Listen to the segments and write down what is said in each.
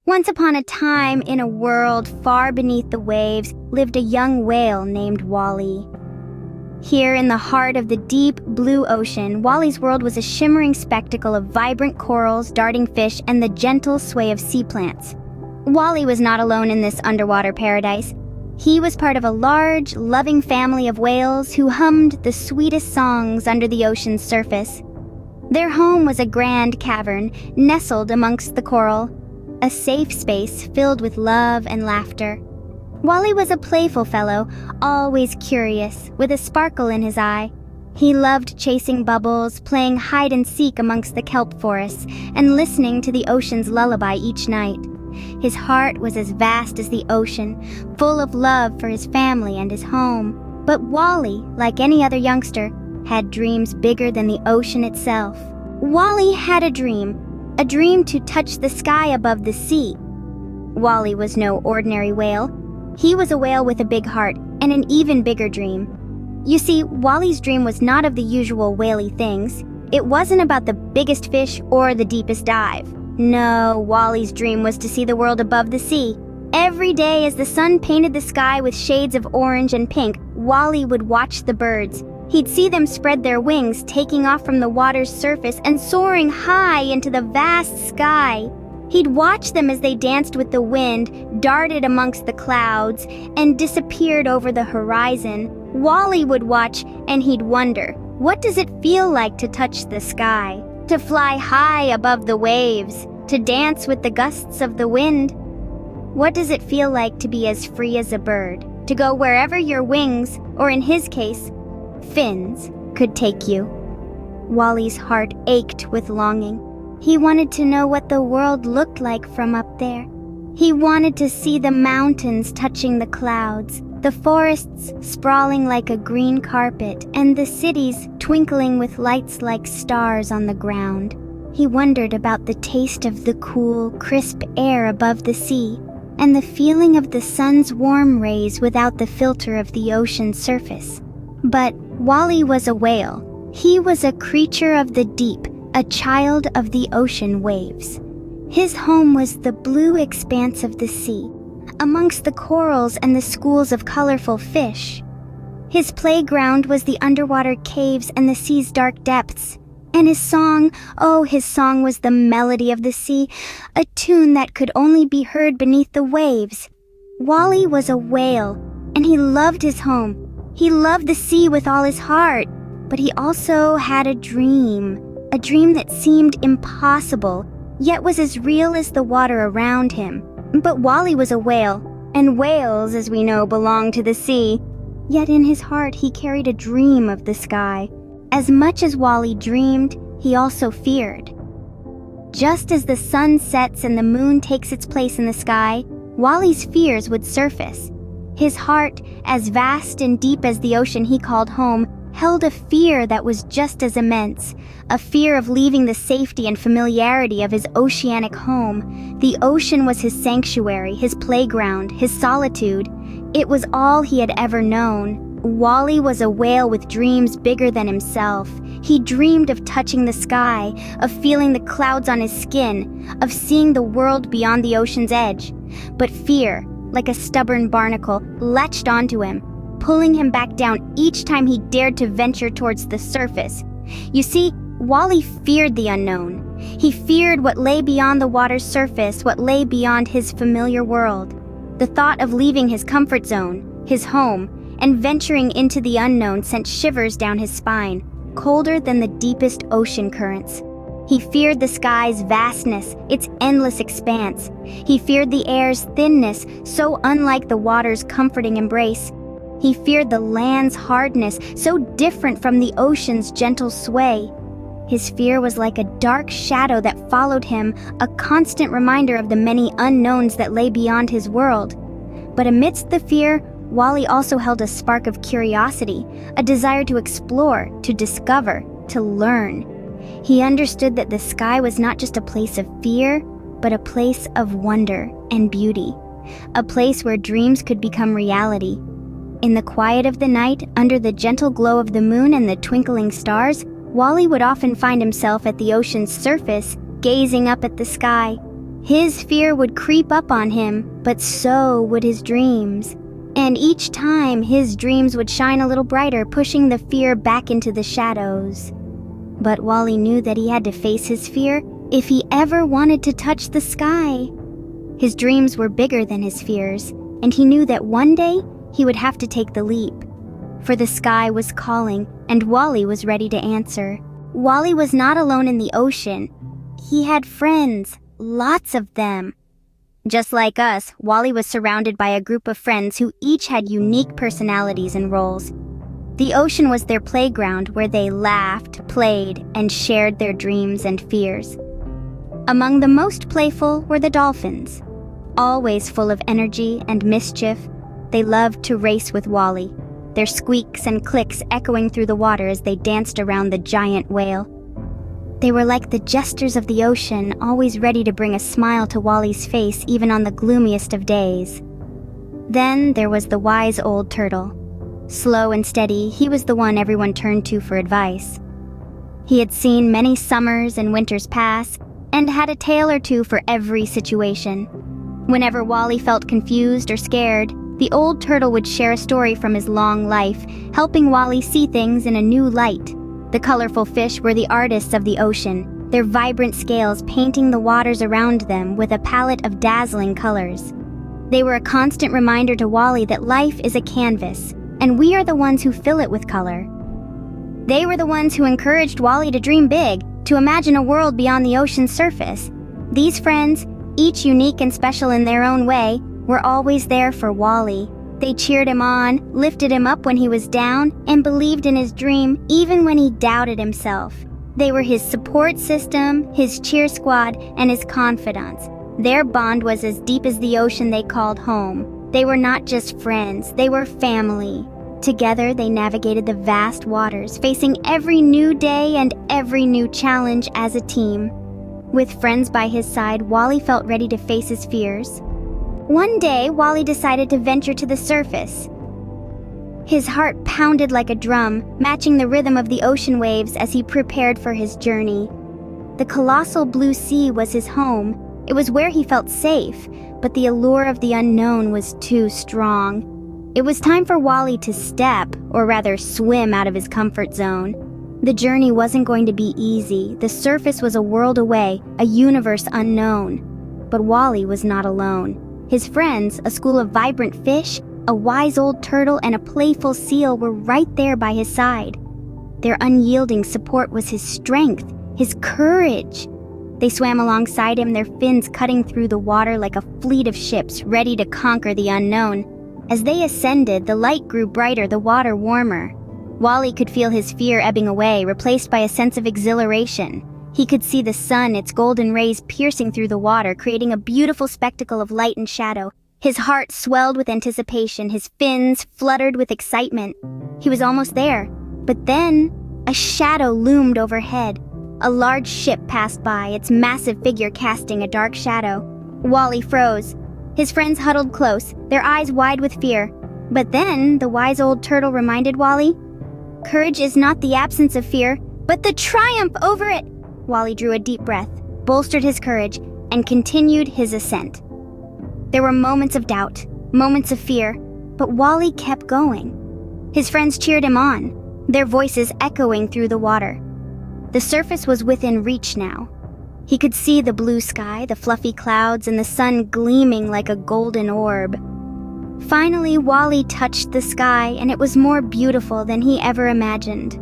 Once upon a time, in a world far beneath the waves, lived a young whale named Wally. Here in the heart of the deep blue ocean, Wally's world was a shimmering spectacle of vibrant corals, darting fish, and the gentle sway of sea plants. Wally was not alone in this underwater paradise. He was part of a large, loving family of whales who hummed the sweetest songs under the ocean's surface. Their home was a grand cavern, nestled amongst the coral, a safe space filled with love and laughter. Wally was a playful fellow, always curious, with a sparkle in his eye. He loved chasing bubbles, playing hide-and-seek amongst the kelp forests, and listening to the ocean's lullaby each night. His heart was as vast as the ocean, full of love for his family and his home. But Wally, like any other youngster, had dreams bigger than the ocean itself. Wally had a dream to touch the sky above the sea. Wally was no ordinary whale. He was a whale with a big heart and an even bigger dream. You see, Wally's dream was not of the usual whaley things. It wasn't about the biggest fish or the deepest dive. No, Wally's dream was to see the world above the sea. Every day as the sun painted the sky with shades of orange and pink, Wally would watch the birds. He'd see them spread their wings, taking off from the water's surface and soaring high into the vast sky. He'd watch them as they danced with the wind, darted amongst the clouds, and disappeared over the horizon. Wally would watch, and he'd wonder, what does it feel like to touch the sky? To fly high above the waves? To dance with the gusts of the wind? What does it feel like to be as free as a bird? To go wherever your wings, or in his case, fins, could take you? Wally's heart ached with longing. He wanted to know what the world looked like from up there. He wanted to see the mountains touching the clouds, the forests sprawling like a green carpet, and the cities twinkling with lights like stars on the ground. He wondered about the taste of the cool, crisp air above the sea, and the feeling of the sun's warm rays without the filter of the ocean's surface. But Wally was a whale. He was a creature of the deep, a child of the ocean waves. His home was the blue expanse of the sea, amongst the corals and the schools of colorful fish. His playground was the underwater caves and the sea's dark depths. And his song was the melody of the sea, a tune that could only be heard beneath the waves. Wally was a whale, and he loved his home. He loved the sea with all his heart, but he also had a dream that seemed impossible, yet was as real as the water around him. But Wally was a whale, and whales, as we know, belong to the sea. Yet in his heart he carried a dream of the sky. As much as Wally dreamed, he also feared. Just as the sun sets and the moon takes its place in the sky, Wally's fears would surface. His heart, as vast and deep as the ocean he called home, held a fear that was just as immense, a fear of leaving the safety and familiarity of his oceanic home. The ocean was his sanctuary, his playground, his solitude. It was all he had ever known. Wally was a whale with dreams bigger than himself. He dreamed of touching the sky, of feeling the clouds on his skin, of seeing the world beyond the ocean's edge. But fear, like a stubborn barnacle, latched onto him, pulling him back down each time he dared to venture towards the surface. You see, Wally feared the unknown. He feared what lay beyond the water's surface, what lay beyond his familiar world. The thought of leaving his comfort zone, his home, and venturing into the unknown sent shivers down his spine, colder than the deepest ocean currents. He feared the sky's vastness, its endless expanse. He feared the air's thinness, so unlike the water's comforting embrace. He feared the land's hardness, so different from the ocean's gentle sway. His fear was like a dark shadow that followed him, a constant reminder of the many unknowns that lay beyond his world. But amidst the fear, Wally also held a spark of curiosity, a desire to explore, to discover, to learn. He understood that the sky was not just a place of fear, but a place of wonder and beauty, a place where dreams could become reality. In the quiet of the night, under the gentle glow of the moon and the twinkling stars, Wally would often find himself at the ocean's surface, gazing up at the sky. His fear would creep up on him, but so would his dreams. And each time, his dreams would shine a little brighter, pushing the fear back into the shadows. But Wally knew that he had to face his fear if he ever wanted to touch the sky. His dreams were bigger than his fears, and he knew that one day he would have to take the leap. For the sky was calling, and Wally was ready to answer. Wally was not alone in the ocean. He had friends, lots of them. Just like us, Wally was surrounded by a group of friends who each had unique personalities and roles. The ocean was their playground where they laughed, played, and shared their dreams and fears. Among the most playful were the dolphins. Always full of energy and mischief, they loved to race with Wally, their squeaks and clicks echoing through the water as they danced around the giant whale. They were like the jesters of the ocean, always ready to bring a smile to Wally's face even on the gloomiest of days. Then there was the wise old turtle. Slow and steady, he was the one everyone turned to for advice. He had seen many summers and winters pass, and had a tale or two for every situation. Whenever Wally felt confused or scared, the old turtle would share a story from his long life, helping Wally see things in a new light. The colorful fish were the artists of the ocean, their vibrant scales painting the waters around them with a palette of dazzling colors. They were a constant reminder to Wally that life is a canvas, and we are the ones who fill it with color. They were the ones who encouraged Wally to dream big, to imagine a world beyond the ocean's surface. These friends, each unique and special in their own way, were always there for Wally. They cheered him on, lifted him up when he was down, and believed in his dream even when he doubted himself. They were his support system, his cheer squad, and his confidants. Their bond was as deep as the ocean they called home. They were not just friends, they were family. Together, they navigated the vast waters, facing every new day and every new challenge as a team. With friends by his side, Wally felt ready to face his fears. One day, Wally decided to venture to the surface. His heart pounded like a drum, matching the rhythm of the ocean waves as he prepared for his journey. The colossal blue sea was his home. It was where he felt safe, but the allure of the unknown was too strong. It was time for Wally to step, or rather swim, out of his comfort zone. The journey wasn't going to be easy. The surface was a world away, a universe unknown. But Wally was not alone. His friends, a school of vibrant fish, a wise old turtle, and a playful seal were right there by his side. Their unyielding support was his strength, his courage. They swam alongside him, their fins cutting through the water like a fleet of ships ready to conquer the unknown. As they ascended, the light grew brighter, the water warmer. Wally could feel his fear ebbing away, replaced by a sense of exhilaration. He could see the sun, its golden rays piercing through the water, creating a beautiful spectacle of light and shadow. His heart swelled with anticipation, his fins fluttered with excitement. He was almost there, but then a shadow loomed overhead. A large ship passed by, its massive figure casting a dark shadow. Wally froze. His friends huddled close, their eyes wide with fear. But then, the wise old turtle reminded Wally, "Courage is not the absence of fear, but the triumph over it." Wally drew a deep breath, bolstered his courage, and continued his ascent. There were moments of doubt, moments of fear, but Wally kept going. His friends cheered him on, their voices echoing through the water. The surface was within reach now. He could see the blue sky, the fluffy clouds, and the sun gleaming like a golden orb. Finally, Wally touched the sky, and it was more beautiful than he ever imagined.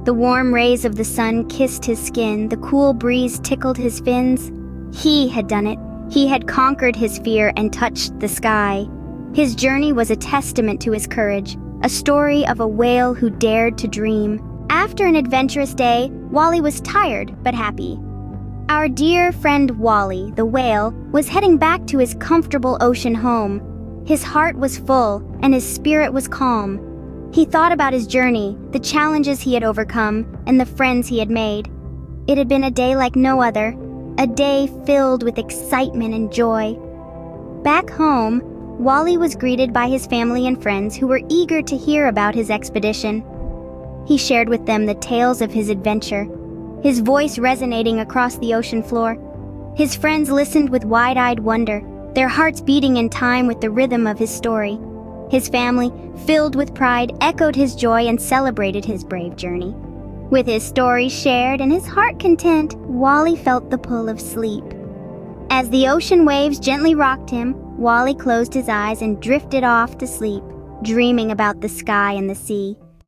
The warm rays of the sun kissed his skin, the cool breeze tickled his fins. He had done it. He had conquered his fear and touched the sky. His journey was a testament to his courage, a story of a whale who dared to dream. After an adventurous day, Wally was tired but happy. Our dear friend Wally, the whale, was heading back to his comfortable ocean home. His heart was full, and his spirit was calm. He thought about his journey, the challenges he had overcome, and the friends he had made. It had been a day like no other, a day filled with excitement and joy. Back home, Wally was greeted by his family and friends who were eager to hear about his expedition. He shared with them the tales of his adventure, his voice resonating across the ocean floor. His friends listened with wide-eyed wonder, their hearts beating in time with the rhythm of his story. His family, filled with pride, echoed his joy and celebrated his brave journey. With his story shared and his heart content, Wally felt the pull of sleep. As the ocean waves gently rocked him, Wally closed his eyes and drifted off to sleep, dreaming about the sky and the sea.